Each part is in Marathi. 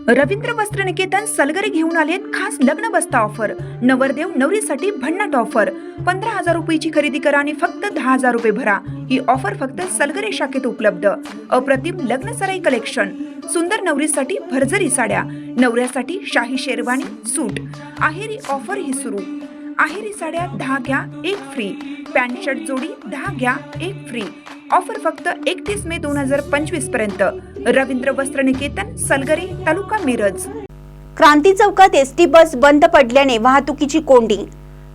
रवींद्र वस्त्र निकेतन सलगरे घेऊन आलेत खास लग्न बस्ता ऑफर। नवरदेव नवरीसाठी भन्नाट ऑफर। 15,000 रुपयाची खरेदी करा आणि फक्त 10,000 रुपये भरा। ही ऑफर फक्त सलगरे शाखेत उपलब्ध। अप्रतिम लग्न सराई कलेक्शन, सुंदर नवरीसाठी भरजरी साड्या, नवऱ्यासाठी शाही शेरवानी सूट। आहेरी ऑफर ही सुरू। आहेरी साड्या 10 घ्या 1 फ्री। पॅन्ट शर्ट जोडी 10 घ्या 1 फ्री। ऑफर फक्त 31 मे 2025 पर्यंत। रवींद्र वस्त्र निकेतन सलगरे, तालुका मिरज। क्रांती चौकात एसटी बस बंद पडल्याने वाहतुकीची कोंडी।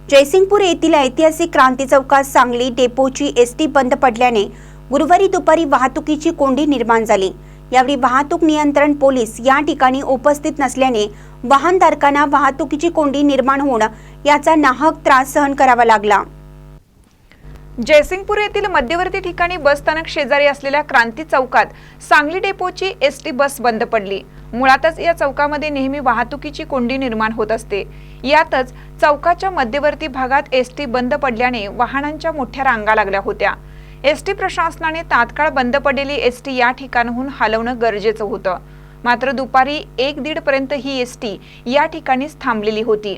जयसिंगपूर येथील ऐतिहासिक क्रांती चौकात सांगली डेपोची एसटी बंद पडल्याने गुरुवारी दुपारी वाहतुकीची कोंडी निर्माण झाली। यावेळी वाहतूक नियंत्रण पोलीस या ठिकाणी उपस्थित नसल्याने वाहनधारकांना वाहतुकीची कोंडी निर्माण होऊन याचा नाहक त्रास सहन करावा लागला। जयसिंगपूर येथील मध्यवर्ती ठिकाणी बस स्थानक शेजारी असलेल्या क्रांती चौकात सांगली डेपोची एसटी बस बंद पडली। मुळातच या चौकामध्ये नेहमी वाहतुकीची कोंडी निर्माण होत असते। यातच चौकाच्या मध्यवर्ती भागात एसटी बंद पडल्याने वाहनांच्या मोठ्या रांगा लागल्या होत्या। एसटी प्रशासनाने तात्काळ बंद पडलेली एसटी या ठिकाणाहून हलवणं गरजेचं होतं। मात्र दुपारी 1-1:30 पर्यंत ही एसटी या ठिकाणीच थांबलेली होती।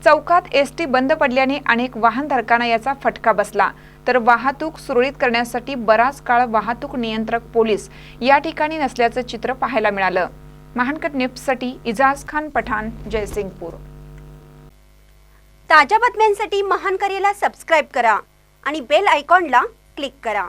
चौकात एसटी बंद पडल्याने अनेक वाहनधारकांना याचा फटका बसला, तर वाहतूक सुरळीत करण्यासाठी बराच काळ वाहतूक नियंत्रक पोलीस या ठिकाणी नसल्याचं चित्र पाहायला मिळालं। महानकट न्यूजसाठी इजाज खान पठाण, जयसिंगपूर। ताज्या बातम्यांसाठी महान करेला सबस्क्राइब करा आणि बेल आयकॉनला क्लिक करा।